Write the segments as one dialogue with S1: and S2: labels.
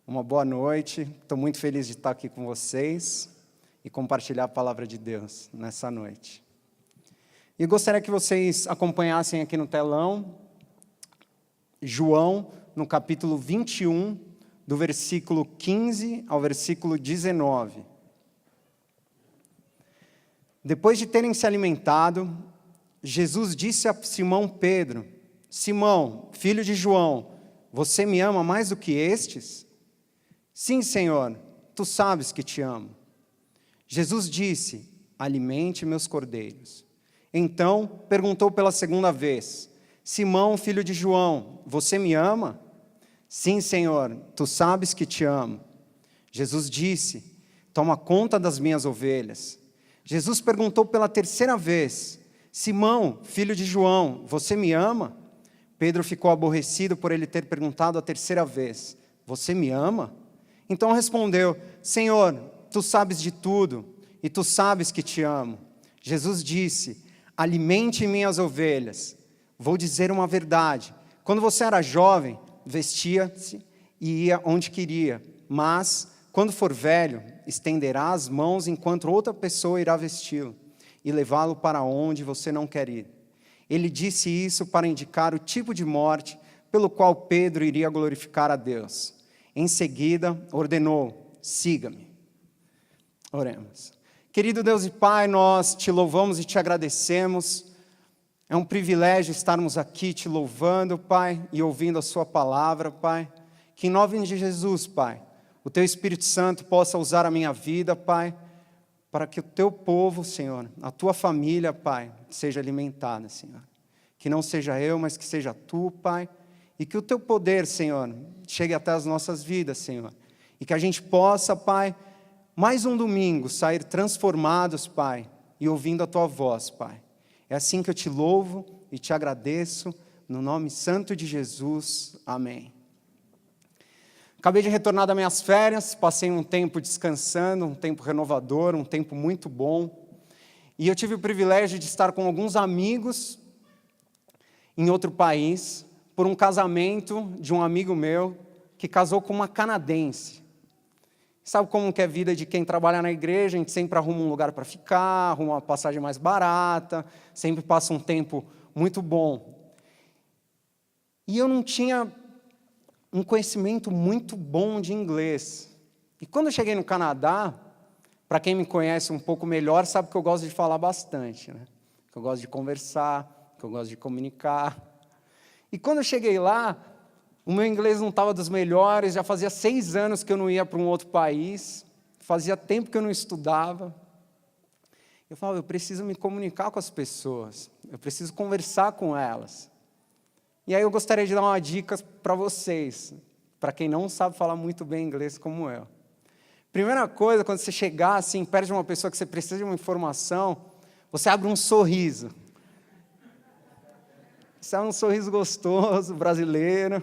S1: uma boa noite. Estou muito feliz de estar aqui com vocês e compartilhar a palavra de Deus nessa noite. E gostaria que vocês acompanhassem aqui no telão João, no capítulo 21, do versículo 15 ao versículo 19. Depois de terem se alimentado, Jesus disse a Simão Pedro: Simão, filho de João, você me ama mais do que estes? Sim, Senhor, tu sabes que te amo. Jesus disse: alimente meus cordeiros. Então perguntou pela segunda vez: Simão, filho de João, você me ama? Sim, Senhor, tu sabes que te amo. Jesus disse: toma conta das minhas ovelhas. Jesus perguntou pela terceira vez: Simão, filho de João, você me ama? Pedro ficou aborrecido por ele ter perguntado a terceira vez: você me ama? Então respondeu: Senhor, tu sabes de tudo, e tu sabes que te amo. Jesus disse: alimente minhas ovelhas. Vou dizer uma verdade: quando você era jovem, vestia-se e ia onde queria, mas, quando for velho, estenderá as mãos enquanto outra pessoa irá vesti-lo e levá-lo para onde você não quer ir. Ele disse isso para indicar o tipo de morte pelo qual Pedro iria glorificar a Deus. Em seguida, ordenou: siga-me. Oremos. Querido Deus e Pai, nós te louvamos e te agradecemos. É um privilégio estarmos aqui te louvando, Pai, e ouvindo a sua palavra, Pai. Que em nome de Jesus, Pai, o teu Espírito Santo possa usar a minha vida, Pai, para que o teu povo, Senhor, a tua família, Pai, seja alimentada, Senhor. Que não seja eu, mas que seja tu, Pai, e que o teu poder, Senhor, chegue até as nossas vidas, Senhor. E que a gente possa, Pai, mais um domingo, sair transformados, Pai, e ouvindo a tua voz, Pai. É assim que eu te louvo e te agradeço, no nome santo de Jesus. Amém. Acabei de retornar das minhas férias, passei um tempo descansando, um tempo renovador, um tempo muito bom. E eu tive o privilégio de estar com alguns amigos em outro país, por um casamento de um amigo meu que casou com uma canadense. Sabe como que é a vida de quem trabalha na igreja? A gente sempre arruma um lugar para ficar, arruma uma passagem mais barata, sempre passa um tempo muito bom. E eu não tinha um conhecimento muito bom de inglês. E quando eu cheguei no Canadá, para quem me conhece um pouco melhor, sabe que eu gosto de falar bastante, né? Que eu gosto de conversar, que eu gosto de comunicar. E quando eu cheguei lá, o meu inglês não estava dos melhores, já fazia 6 anos que eu não ia para um outro país, fazia tempo que eu não estudava. Eu falava: eu preciso me comunicar com as pessoas, eu preciso conversar com elas. E aí eu gostaria de dar uma dica para vocês, para quem não sabe falar muito bem inglês como eu. Primeira coisa, quando você chegar assim, perto de uma pessoa que você precisa de uma informação, você abre um sorriso. Isso é um sorriso gostoso, brasileiro.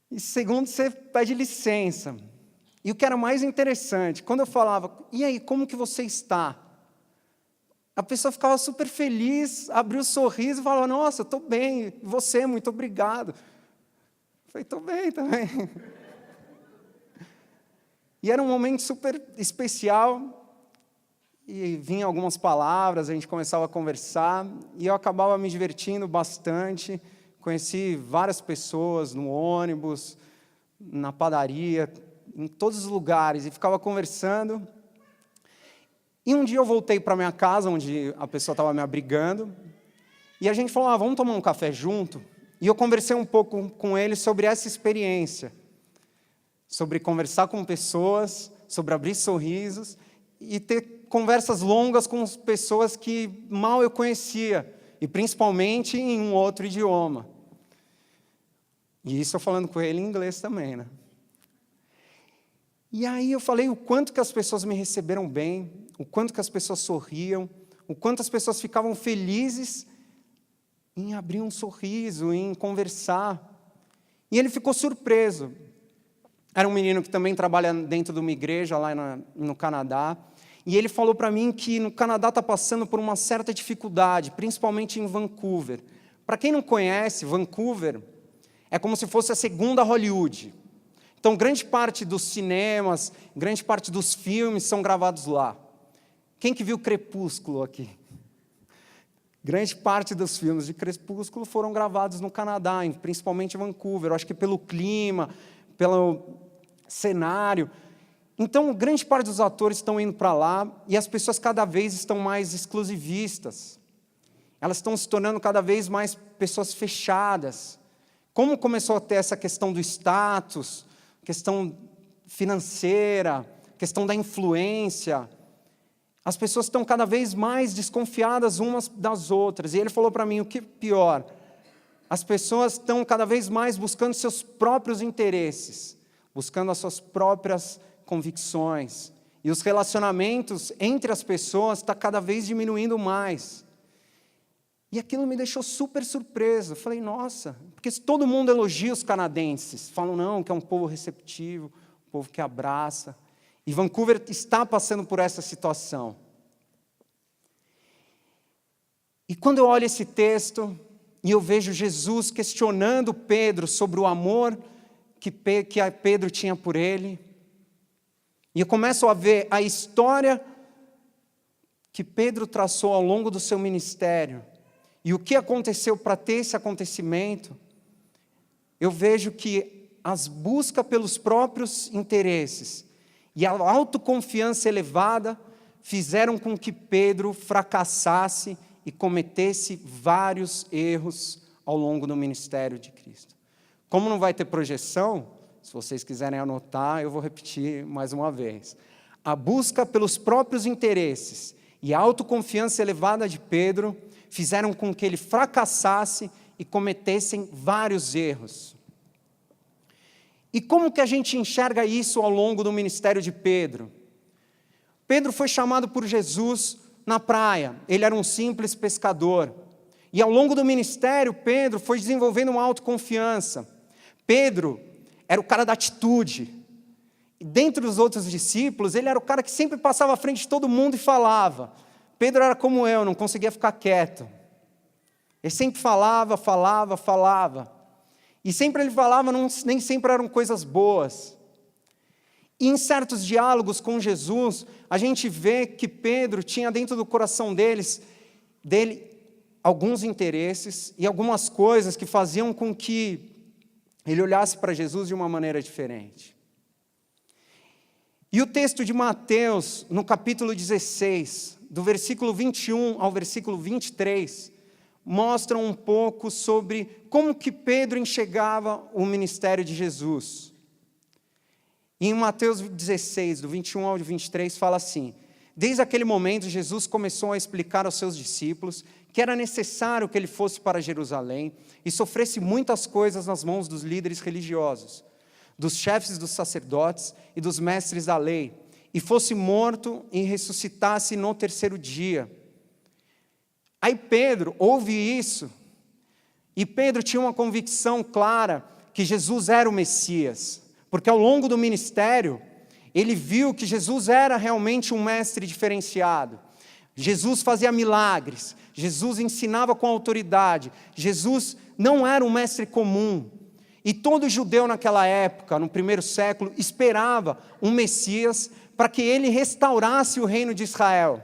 S1: E segundo, você pede licença. E o que era mais interessante, quando eu falava: e aí, como que você está? A pessoa ficava super feliz, abria o sorriso e falava: nossa, eu estou bem, e você, muito obrigado. Eu falei: estou bem também. E era um momento super especial, e vinham algumas palavras, a gente começava a conversar, e eu acabava me divertindo bastante. Conheci várias pessoas no ônibus, na padaria, em todos os lugares, e ficava conversando. E um dia eu voltei para minha casa, onde a pessoa estava me abrigando, e a gente falou: vamos tomar um café junto? E eu conversei um pouco com ele sobre essa experiência, sobre conversar com pessoas, sobre abrir sorrisos, e ter conversas longas com pessoas que mal eu conhecia, e principalmente em um outro idioma. E isso eu falando com ele em inglês também, né? E aí eu falei o quanto que as pessoas me receberam bem, o quanto que as pessoas sorriam, o quanto as pessoas ficavam felizes em abrir um sorriso, em conversar. E ele ficou surpreso. Era um menino que também trabalha dentro de uma igreja lá no Canadá. E ele falou para mim que no Canadá está passando por uma certa dificuldade, principalmente em Vancouver. Para quem não conhece, Vancouver é como se fosse a segunda Hollywood. Então, grande parte dos cinemas, grande parte dos filmes são gravados lá. Quem que viu Crepúsculo aqui? Grande parte dos filmes de Crepúsculo foram gravados no Canadá, principalmente em Vancouver. Eu acho que pelo clima, pelo cenário. Então, grande parte dos atores estão indo para lá e as pessoas cada vez estão mais exclusivistas. Elas estão se tornando cada vez mais pessoas fechadas. Como começou a ter essa questão do status, questão financeira, questão da influência, as pessoas estão cada vez mais desconfiadas umas das outras. E ele falou para mim, o que é pior? As pessoas estão cada vez mais buscando seus próprios interesses, buscando as suas próprias convicções. E os relacionamentos entre as pessoas estão cada vez diminuindo mais. E aquilo me deixou super surpreso. Eu falei, nossa, porque se todo mundo elogia os canadenses, falam não, que é um povo receptivo, um povo que abraça. E Vancouver está passando por essa situação. E quando eu olho esse texto, e eu vejo Jesus questionando Pedro sobre o amor que Pedro tinha por ele, e eu começo a ver a história que Pedro traçou ao longo do seu ministério, e o que aconteceu para ter esse acontecimento, eu vejo que as buscas pelos próprios interesses e a autoconfiança elevada fizeram com que Pedro fracassasse e cometesse vários erros ao longo do ministério de Cristo. Como não vai ter projeção, se vocês quiserem anotar, eu vou repetir mais uma vez. A busca pelos próprios interesses e a autoconfiança elevada de Pedro fizeram com que ele fracassasse e cometessem vários erros. E como que a gente enxerga isso ao longo do ministério de Pedro? Pedro foi chamado por Jesus na praia, ele era um simples pescador. E ao longo do ministério, Pedro foi desenvolvendo uma autoconfiança. Pedro era o cara da atitude. E dentre os outros discípulos, ele era o cara que sempre passava à frente de todo mundo e falava. Pedro era como eu, não conseguia ficar quieto. Ele sempre falava. E sempre ele falava, nem sempre eram coisas boas. E em certos diálogos com Jesus, a gente vê que Pedro tinha dentro do coração dele alguns interesses e algumas coisas que faziam com que ele olhasse para Jesus de uma maneira diferente. E o texto de Mateus, no capítulo 16, do versículo 21 ao versículo 23, mostram um pouco sobre como que Pedro enxergava o ministério de Jesus. E em Mateus 16, do 21 ao 23, fala assim: desde aquele momento, Jesus começou a explicar aos seus discípulos que era necessário que ele fosse para Jerusalém e sofresse muitas coisas nas mãos dos líderes religiosos, dos chefes dos sacerdotes e dos mestres da lei, e fosse morto e ressuscitasse no terceiro dia. Aí Pedro ouve isso, e Pedro tinha uma convicção clara que Jesus era o Messias, porque ao longo do ministério, ele viu que Jesus era realmente um mestre diferenciado. Jesus fazia milagres, Jesus ensinava com autoridade, Jesus não era um mestre comum. E todo judeu naquela época, no primeiro século, esperava um Messias para que ele restaurasse o reino de Israel,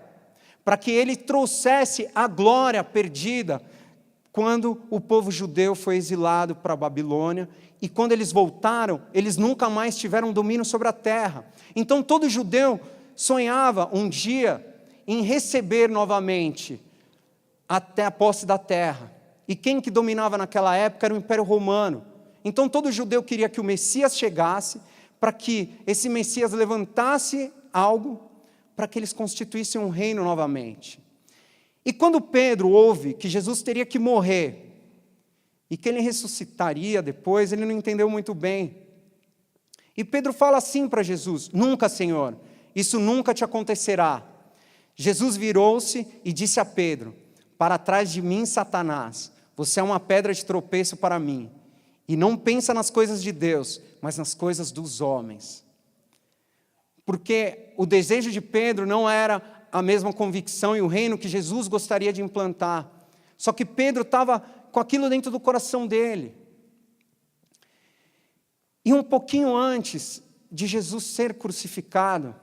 S1: para que ele trouxesse a glória perdida quando o povo judeu foi exilado para a Babilônia, e quando eles voltaram, eles nunca mais tiveram domínio sobre a terra. Então todo judeu sonhava um dia em receber novamente até a posse da terra. E quem que dominava naquela época era o Império Romano. Então todo judeu queria que o Messias chegasse, para que esse Messias levantasse algo, para que eles constituíssem um reino novamente. E quando Pedro ouve que Jesus teria que morrer, e que ele ressuscitaria depois, ele não entendeu muito bem. E Pedro fala assim para Jesus: nunca, Senhor, isso nunca te acontecerá. Jesus virou-se e disse a Pedro: para trás de mim, Satanás, você é uma pedra de tropeço para mim, e não pensa nas coisas de Deus, mas nas coisas dos homens. Porque o desejo de Pedro não era a mesma convicção e o reino que Jesus gostaria de implantar. Só que Pedro estava com aquilo dentro do coração dele. E um pouquinho antes de Jesus ser crucificado,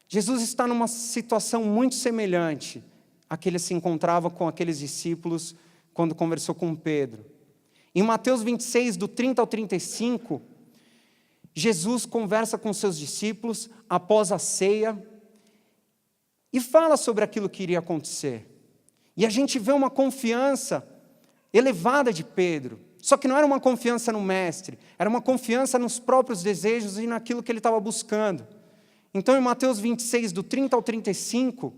S1: Jesus está numa situação muito semelhante à que ele se encontrava com aqueles discípulos quando conversou com Pedro. Em Mateus 26, do 30 ao 35, Jesus conversa com seus discípulos após a ceia e fala sobre aquilo que iria acontecer. E a gente vê uma confiança elevada de Pedro. Só que não era uma confiança no mestre, era uma confiança nos próprios desejos e naquilo que ele estava buscando. Então, em Mateus 26, do 30 ao 35,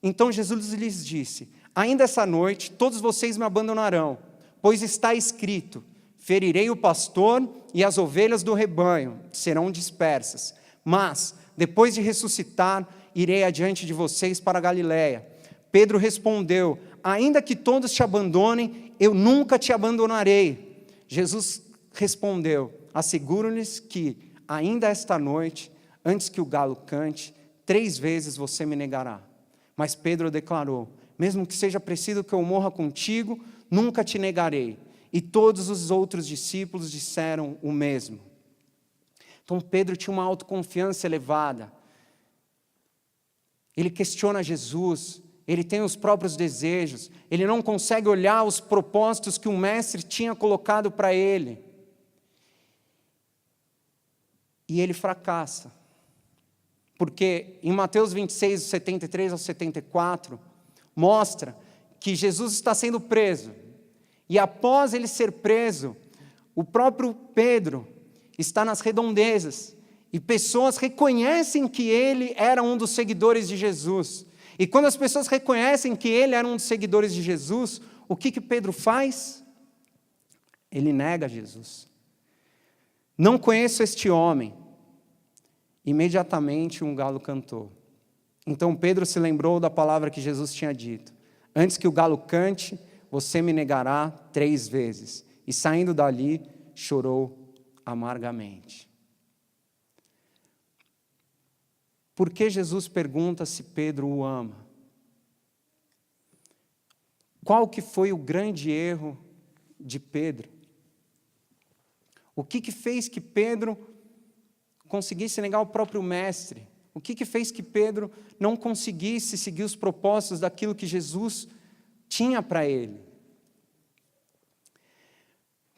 S1: então Jesus lhes disse: ainda essa noite todos vocês me abandonarão, pois está escrito: ferirei o pastor e as ovelhas do rebanho serão dispersas. Mas, depois de ressuscitar, irei adiante de vocês para a Galiléia. Pedro respondeu: ainda que todos te abandonem, eu nunca te abandonarei. Jesus respondeu: asseguro-lhes que, ainda esta noite, antes que o galo cante, 3 vezes você me negará. Mas Pedro declarou: mesmo que seja preciso que eu morra contigo, nunca te negarei. E todos os outros discípulos disseram o mesmo. Então Pedro tinha uma autoconfiança elevada. Ele questiona Jesus, ele tem os próprios desejos, ele não consegue olhar os propósitos que o mestre tinha colocado para ele. E ele fracassa. Porque em Mateus 26, 73 ao 74, mostra que Jesus está sendo preso. E após ele ser preso, o próprio Pedro está nas redondezas. E pessoas reconhecem que ele era um dos seguidores de Jesus. E quando as pessoas reconhecem que ele era um dos seguidores de Jesus, o que Pedro faz? Ele nega Jesus. Não conheço este homem. Imediatamente um galo cantou. Então Pedro se lembrou da palavra que Jesus tinha dito: antes que o galo cante, você me negará 3 vezes. E saindo dali, chorou amargamente. Por que Jesus pergunta se Pedro o ama? Qual que foi o grande erro de Pedro? O que fez que Pedro conseguisse negar o próprio mestre? O que fez que Pedro não conseguisse seguir os propósitos daquilo que Jesus tinha para ele?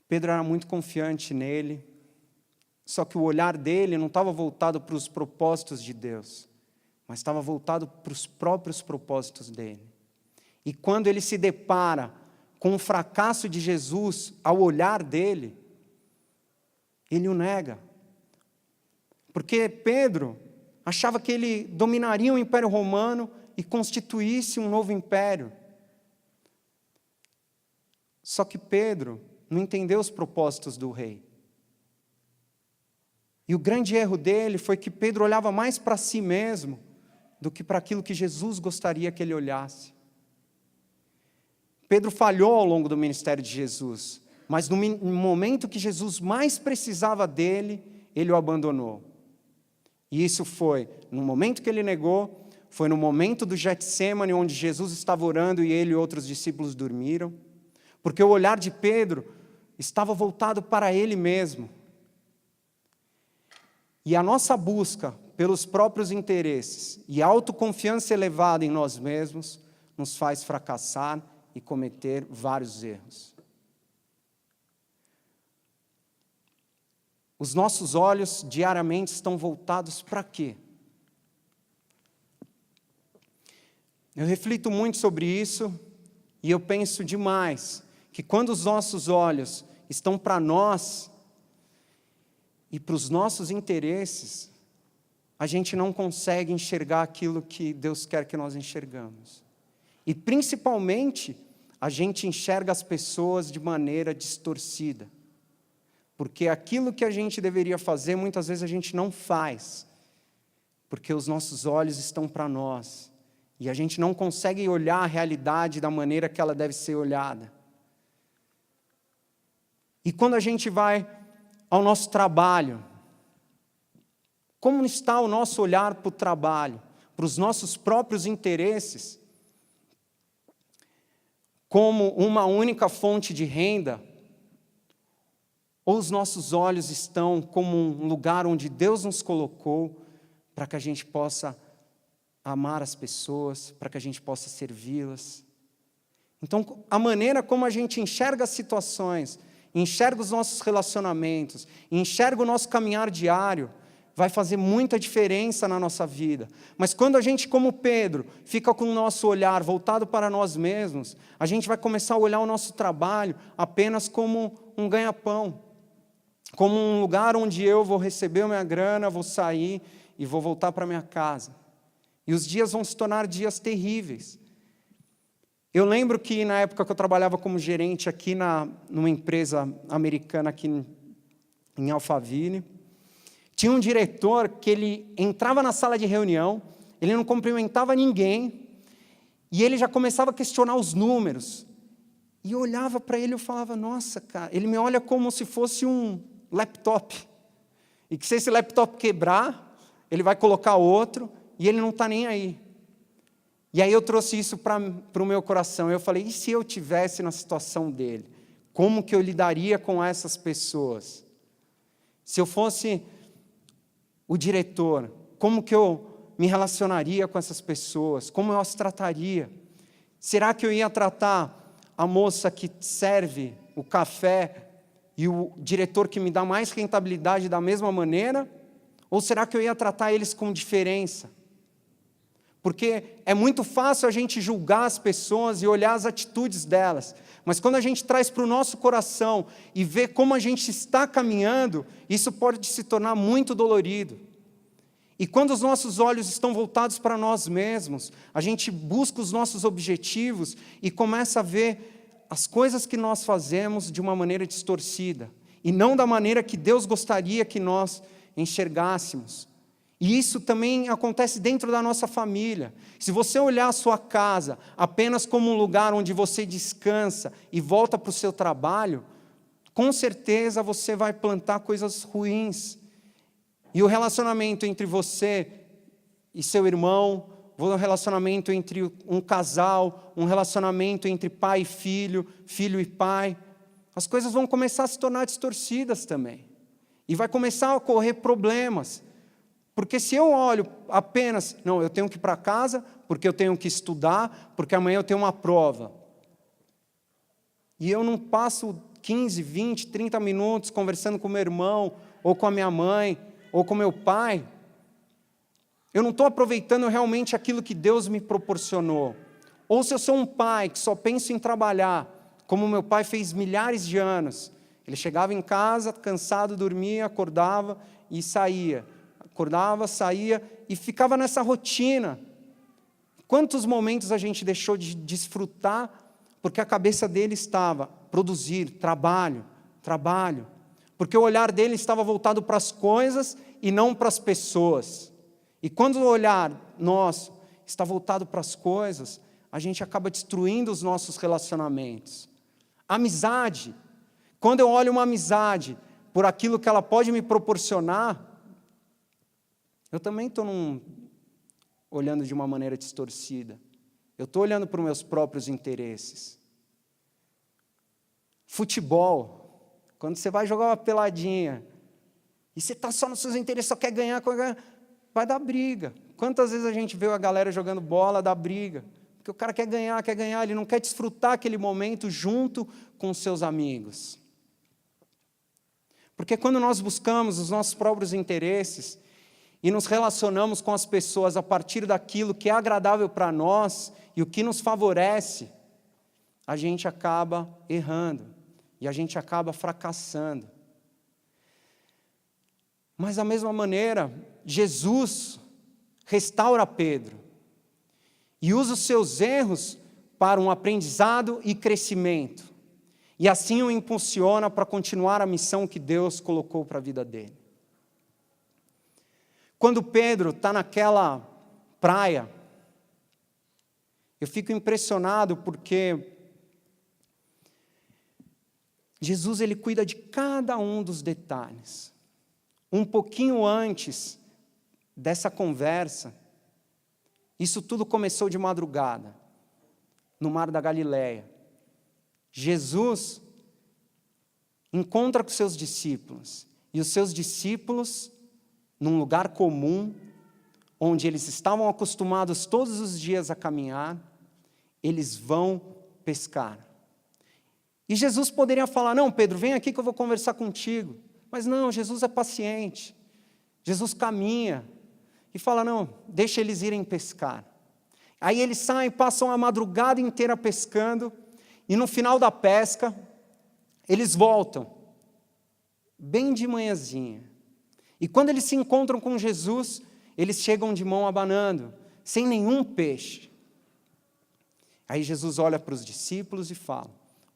S1: Pedro era muito confiante nele, só que o olhar dele não estava voltado para os propósitos de Deus, mas estava voltado para os próprios propósitos dele. E quando ele se depara com o fracasso de Jesus ao olhar dele, ele o nega. Porque Pedro achava que ele dominaria o Império Romano e constituísse um novo império. Só que Pedro não entendeu os propósitos do rei. E o grande erro dele foi que Pedro olhava mais para si mesmo do que para aquilo que Jesus gostaria que ele olhasse. Pedro falhou ao longo do ministério de Jesus, mas no momento que Jesus mais precisava dele, ele o abandonou. E isso foi no momento que ele negou, foi no momento do Getsêmani, onde Jesus estava orando e ele e outros discípulos dormiram, porque o olhar de Pedro estava voltado para ele mesmo. E a nossa busca pelos próprios interesses e a autoconfiança elevada em nós mesmos nos faz fracassar e cometer vários erros. Os nossos olhos diariamente estão voltados para quê? Eu reflito muito sobre isso e eu penso demais que quando os nossos olhos estão para nós e para os nossos interesses, a gente não consegue enxergar aquilo que Deus quer que nós enxergamos. E principalmente, a gente enxerga as pessoas de maneira distorcida. Porque aquilo que a gente deveria fazer, muitas vezes a gente não faz. Porque os nossos olhos estão para nós. E a gente não consegue olhar a realidade da maneira que ela deve ser olhada. E quando a gente vai ao nosso trabalho, como está o nosso olhar para o trabalho, para os nossos próprios interesses, como uma única fonte de renda, Ou os nossos olhos estão como um lugar onde Deus nos colocou para que a gente possa amar as pessoas, para que a gente possa servi-las? Então, a maneira como a gente enxerga as situações, enxerga os nossos relacionamentos, enxerga o nosso caminhar diário, vai fazer muita diferença na nossa vida. Mas quando a gente, como Pedro, fica com o nosso olhar voltado para nós mesmos, a gente vai começar a olhar o nosso trabalho apenas como um ganha-pão, como um lugar onde eu vou receber a minha grana, vou sair e vou voltar para minha casa. E os dias vão se tornar dias terríveis. Eu lembro que na época que eu trabalhava como gerente aqui numa empresa americana aqui em Alphaville, tinha um diretor que ele entrava na sala de reunião, ele não cumprimentava ninguém, e ele já começava a questionar os números. E eu olhava para ele e eu falava, nossa, cara, ele me olha como se fosse um laptop. E que se esse laptop quebrar, ele vai colocar outro, e ele não está nem aí. E aí eu trouxe isso para o meu coração. Eu falei, e se eu tivesse na situação dele? Como que eu lidaria com essas pessoas? Se eu fosse o diretor, como que eu me relacionaria com essas pessoas? Como eu as trataria? Será que eu ia tratar a moça que serve o café e o diretor que me dá mais rentabilidade da mesma maneira? Ou será que eu ia tratar eles com diferença? Porque é muito fácil a gente julgar as pessoas e olhar as atitudes delas, mas quando a gente traz para o nosso coração e vê como a gente está caminhando, isso pode se tornar muito dolorido. E quando os nossos olhos estão voltados para nós mesmos, a gente busca os nossos objetivos e começa a ver as coisas que nós fazemos de uma maneira distorcida, e não da maneira que Deus gostaria que nós enxergássemos. E isso também acontece dentro da nossa família. Se você olhar a sua casa apenas como um lugar onde você descansa e volta para o seu trabalho, com certeza você vai plantar coisas ruins. E o relacionamento entre você e seu irmão, o relacionamento entre um casal, um relacionamento entre pai e filho, filho e pai, as coisas vão começar a se tornar distorcidas também. E vai começar a ocorrer problemas. Porque se eu olho apenas, não, eu tenho que ir para casa, porque eu tenho que estudar, porque amanhã eu tenho uma prova. E eu não passo 15, 20, 30 minutos conversando com meu irmão, ou com a minha mãe, ou com meu pai. Eu não estou aproveitando realmente aquilo que Deus me proporcionou. Ou se eu sou um pai que só penso em trabalhar, como meu pai fez milhares de anos. Ele chegava em casa, cansado, dormia, acordava e saía. Acordava, saía e ficava nessa rotina. Quantos momentos a gente deixou de desfrutar porque a cabeça dele estava produzir, trabalho, trabalho. Porque o olhar dele estava voltado para as coisas e não para as pessoas. E quando o olhar nosso está voltado para as coisas, a gente acaba destruindo os nossos relacionamentos. Amizade. Quando eu olho uma amizade por aquilo que ela pode me proporcionar, eu também estou olhando de uma maneira distorcida. Eu estou olhando para os meus próprios interesses. Futebol. Quando você vai jogar uma peladinha, e você está só nos seus interesses, só quer ganhar, vai dar briga. Quantas vezes a gente vê a galera jogando bola, dá briga? Porque o cara quer ganhar, ele não quer desfrutar aquele momento junto com os seus amigos. Porque quando nós buscamos os nossos próprios interesses, e nos relacionamos com as pessoas a partir daquilo que é agradável para nós e o que nos favorece, a gente acaba errando e a gente acaba fracassando. Mas da mesma maneira, Jesus restaura Pedro e usa os seus erros para um aprendizado e crescimento. E assim o impulsiona para continuar a missão que Deus colocou para a vida dele. Quando Pedro está naquela praia, eu fico impressionado porque Jesus ele cuida de cada um dos detalhes. Um pouquinho antes dessa conversa, isso tudo começou de madrugada, no Mar da Galileia. Jesus encontra com seus discípulos, e os seus discípulos, num lugar comum, onde eles estavam acostumados todos os dias a caminhar, eles vão pescar. E Jesus poderia falar, não, Pedro, vem aqui que eu vou conversar contigo. Mas não, Jesus é paciente. Jesus caminha e fala, não, deixa eles irem pescar. Aí eles saem, passam a madrugada inteira pescando, e no final da pesca, eles voltam, bem de manhãzinha. E quando eles se encontram com Jesus, eles chegam de mão abanando, sem nenhum peixe. Aí Jesus olha para os discípulos e fala,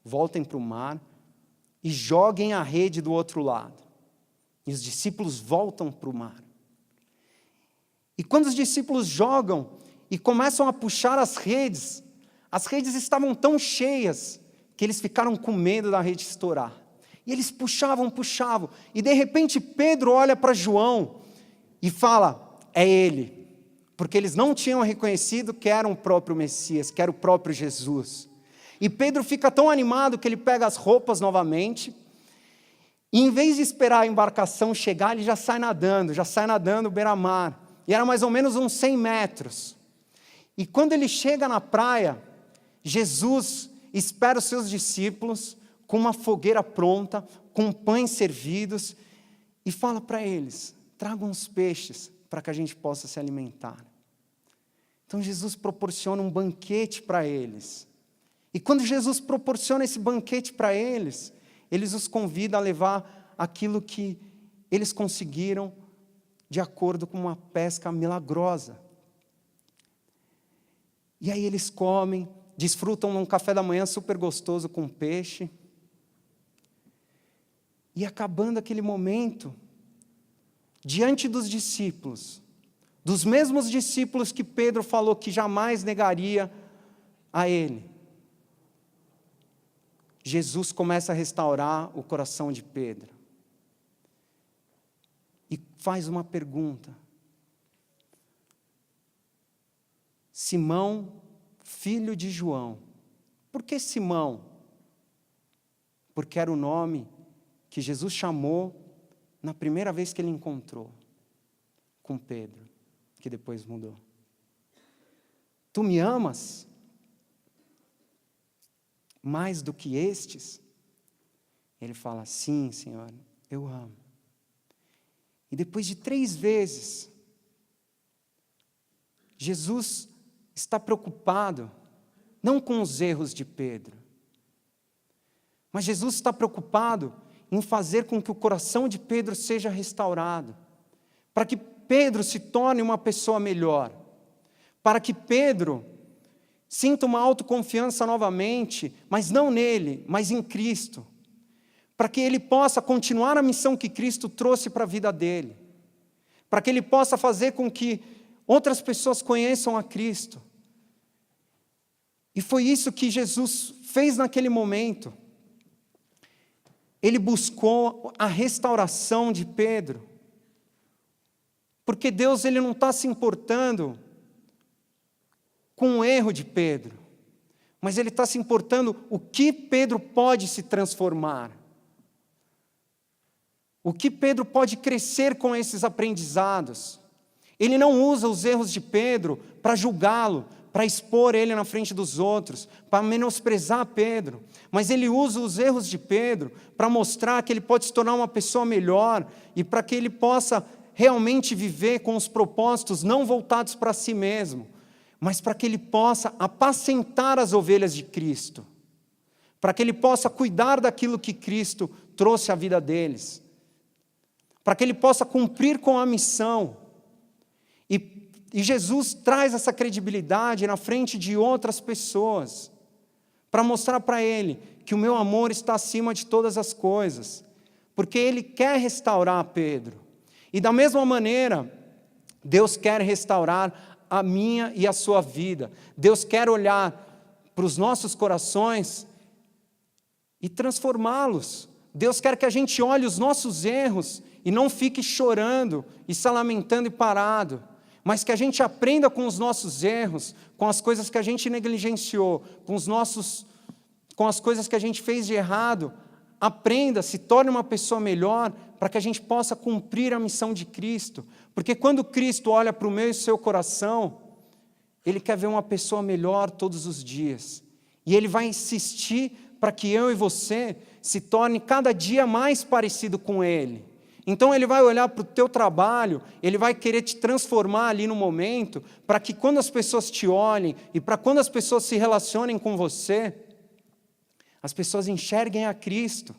S1: voltem para o mar e joguem a rede do outro lado. E os discípulos voltam para o mar. E quando os discípulos jogam e começam a puxar as redes estavam tão cheias que eles ficaram com medo da rede estourar. E eles puxavam, e de repente Pedro olha para João e fala, é ele. Porque eles não tinham reconhecido que era o próprio Messias, que era o próprio Jesus. E Pedro fica tão animado que ele pega as roupas novamente, e em vez de esperar a embarcação chegar, ele já sai nadando beira-mar. E era mais ou menos uns 100 metros. E quando ele chega na praia, Jesus espera os seus discípulos com uma fogueira pronta, com pães servidos, e fala para eles, tragam os peixes para que a gente possa se alimentar. Então Jesus proporciona um banquete para eles. E quando Jesus proporciona esse banquete para eles, eles os convida a levar aquilo que eles conseguiram de acordo com uma pesca milagrosa. E aí eles comem, desfrutam de um café da manhã super gostoso com peixe. E acabando aquele momento, diante dos discípulos, dos mesmos discípulos que Pedro falou que jamais negaria a ele, Jesus começa a restaurar o coração de Pedro. E faz uma pergunta. Simão, filho de João. Por que Simão? Porque era o nome que Jesus chamou na primeira vez que ele encontrou com Pedro, que depois mudou. Tu me amas mais do que estes? Ele fala, sim, Senhor, eu amo. E depois de 3 vezes, Jesus está preocupado, não com os erros de Pedro, mas Jesus está preocupado em fazer com que o coração de Pedro seja restaurado, para que Pedro se torne uma pessoa melhor, para que Pedro sinta uma autoconfiança novamente, mas não nele, mas em Cristo, para que ele possa continuar a missão que Cristo trouxe para a vida dele, para que ele possa fazer com que outras pessoas conheçam a Cristo. E foi isso que Jesus fez naquele momento. Ele buscou a restauração de Pedro, porque Deus ele não está se importando com o erro de Pedro, mas Ele está se importando o que Pedro pode se transformar, o que Pedro pode crescer com esses aprendizados. Ele não usa os erros de Pedro para julgá-lo, para expor ele na frente dos outros, para menosprezar Pedro, mas ele usa os erros de Pedro para mostrar que ele pode se tornar uma pessoa melhor e para que ele possa realmente viver com os propósitos não voltados para si mesmo, mas para que ele possa apacentar as ovelhas de Cristo, para que ele possa cuidar daquilo que Cristo trouxe à vida deles, para que ele possa cumprir com a missão. E Jesus traz essa credibilidade na frente de outras pessoas, para mostrar para ele que o meu amor está acima de todas as coisas, porque ele quer restaurar Pedro. E da mesma maneira, Deus quer restaurar a minha e a sua vida. Deus quer olhar para os nossos corações e transformá-los. Deus quer que a gente olhe os nossos erros e não fique chorando e se lamentando e parado, mas que a gente aprenda com os nossos erros, com as coisas que a gente negligenciou, com as coisas que a gente fez de errado, aprenda, se torne uma pessoa melhor, para que a gente possa cumprir a missão de Cristo. Porque quando Cristo olha para o meu e o seu coração, Ele quer ver uma pessoa melhor todos os dias. E Ele vai insistir para que eu e você se torne cada dia mais parecido com Ele. Então Ele vai olhar para o teu trabalho, Ele vai querer te transformar ali no momento, para que quando as pessoas te olhem, e para quando as pessoas se relacionem com você, as pessoas enxerguem a Cristo.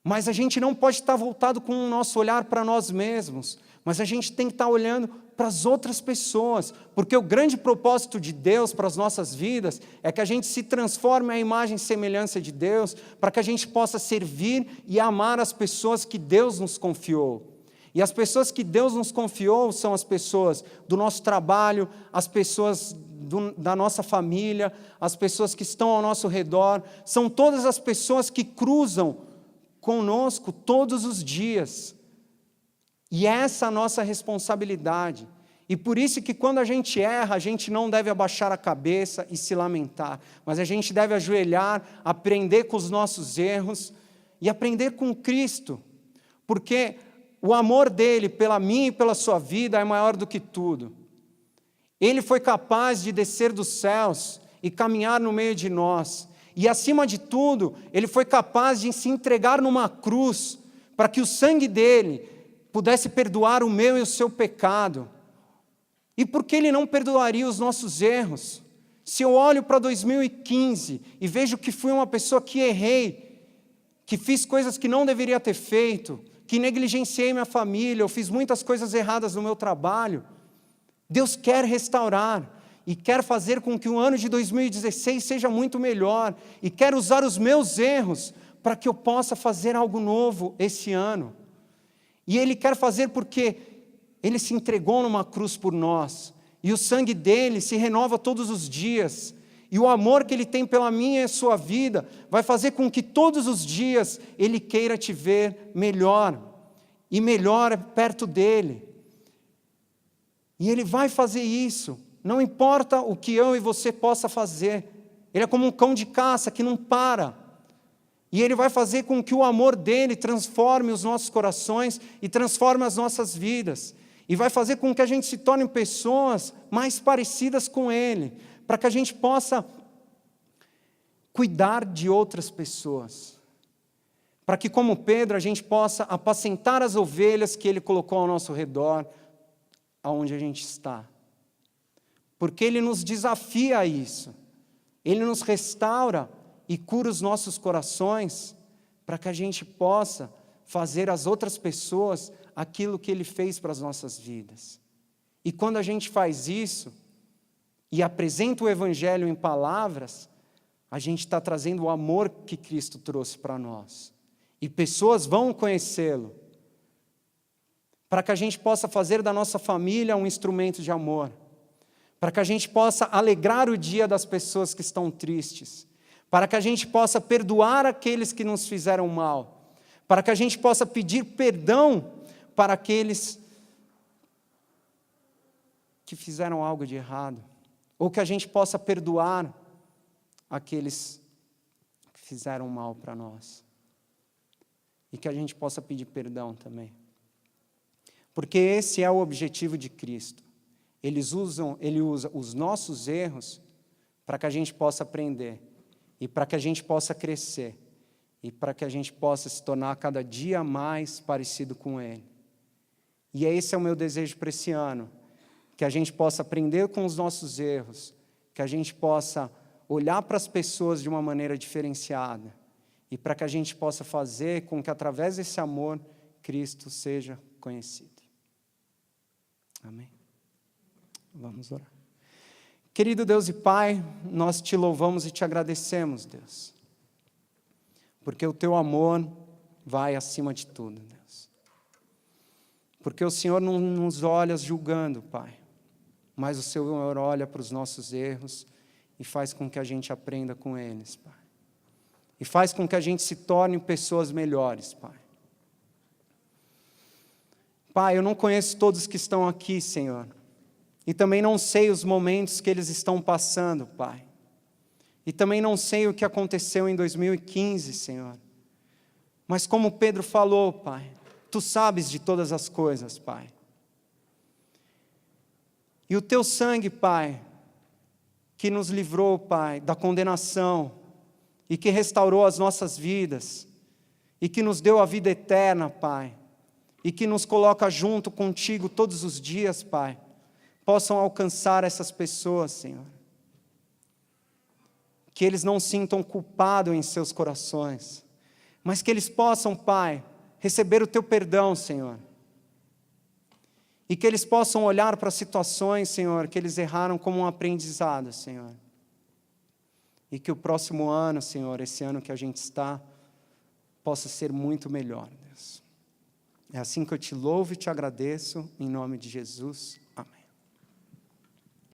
S1: Mas a gente não pode estar voltado com o nosso olhar para nós mesmos, mas a gente tem que estar olhando para as outras pessoas, porque o grande propósito de Deus para as nossas vidas é que a gente se transforme à imagem e semelhança de Deus, para que a gente possa servir e amar as pessoas que Deus nos confiou. E as pessoas que Deus nos confiou são as pessoas do nosso trabalho, as pessoas da nossa família, as pessoas que estão ao nosso redor, são todas as pessoas que cruzam conosco todos os dias. E essa é a nossa responsabilidade. E por isso que quando a gente erra, a gente não deve abaixar a cabeça e se lamentar, mas a gente deve ajoelhar, aprender com os nossos erros e aprender com Cristo, porque o amor dele pela minha e pela sua vida é maior do que tudo. Ele foi capaz de descer dos céus e caminhar no meio de nós. E, acima de tudo, Ele foi capaz de se entregar numa cruz para que o sangue dele pudesse perdoar o meu e o seu pecado. E por que Ele não perdoaria os nossos erros? Se eu olho para 2015 e vejo que fui uma pessoa que errei, que fiz coisas que não deveria ter feito, que negligenciei minha família, eu fiz muitas coisas erradas no meu trabalho, Deus quer restaurar. E quer fazer com que o ano de 2016 seja muito melhor. E quer usar os meus erros para que eu possa fazer algo novo esse ano. E Ele quer fazer porque Ele se entregou numa cruz por nós. E o sangue dele se renova todos os dias. E o amor que Ele tem pela minha e a sua vida vai fazer com que todos os dias Ele queira te ver melhor. E melhor perto dEle. E Ele vai fazer isso. Não importa o que eu e você possa fazer. Ele é como um cão de caça que não para. E Ele vai fazer com que o amor dEle transforme os nossos corações e transforme as nossas vidas. E vai fazer com que a gente se torne pessoas mais parecidas com Ele, para que a gente possa cuidar de outras pessoas. Para que, como Pedro, a gente possa apacentar as ovelhas que Ele colocou ao nosso redor, aonde a gente está. Porque Ele nos desafia a isso. Ele nos restaura e cura os nossos corações para que a gente possa fazer às outras pessoas aquilo que Ele fez para as nossas vidas. E quando a gente faz isso e apresenta o Evangelho em palavras, a gente está trazendo o amor que Cristo trouxe para nós. E pessoas vão conhecê-lo. Para que a gente possa fazer da nossa família um instrumento de amor. Para que a gente possa alegrar o dia das pessoas que estão tristes, para que a gente possa perdoar aqueles que nos fizeram mal, para que a gente possa pedir perdão para aqueles que fizeram algo de errado, ou que a gente possa perdoar aqueles que fizeram mal para nós, e que a gente possa pedir perdão também, porque esse é o objetivo de Cristo. Ele usa os nossos erros para que a gente possa aprender, e para que a gente possa crescer, e para que a gente possa se tornar cada dia mais parecido com Ele. E esse é o meu desejo para esse ano, que a gente possa aprender com os nossos erros, que a gente possa olhar para as pessoas de uma maneira diferenciada, e para que a gente possa fazer com que através desse amor, Cristo seja conhecido. Amém? Vamos orar. Querido Deus e Pai, nós te louvamos e te agradecemos, Deus, porque o teu amor vai acima de tudo, Deus. Porque o Senhor não nos olha julgando, Pai, mas o Senhor olha para os nossos erros e faz com que a gente aprenda com eles, Pai. E faz com que a gente se torne pessoas melhores, Pai. Pai, eu não conheço todos que estão aqui, Senhor. E também não sei os momentos que eles estão passando, Pai. E também não sei o que aconteceu em 2015, Senhor. Mas como Pedro falou, Pai, Tu sabes de todas as coisas, Pai. E o Teu sangue, Pai, que nos livrou, Pai, da condenação, e que restaurou as nossas vidas, e que nos deu a vida eterna, Pai, e que nos coloca junto contigo todos os dias, Pai, possam alcançar essas pessoas, Senhor. Que eles não sintam culpado em seus corações, mas que eles possam, Pai, receber o Teu perdão, Senhor. E que eles possam olhar para situações, Senhor, que eles erraram como um aprendizado, Senhor. E que o próximo ano, Senhor, esse ano que a gente está, possa ser muito melhor, Deus. É assim que eu Te louvo e Te agradeço, em nome de Jesus.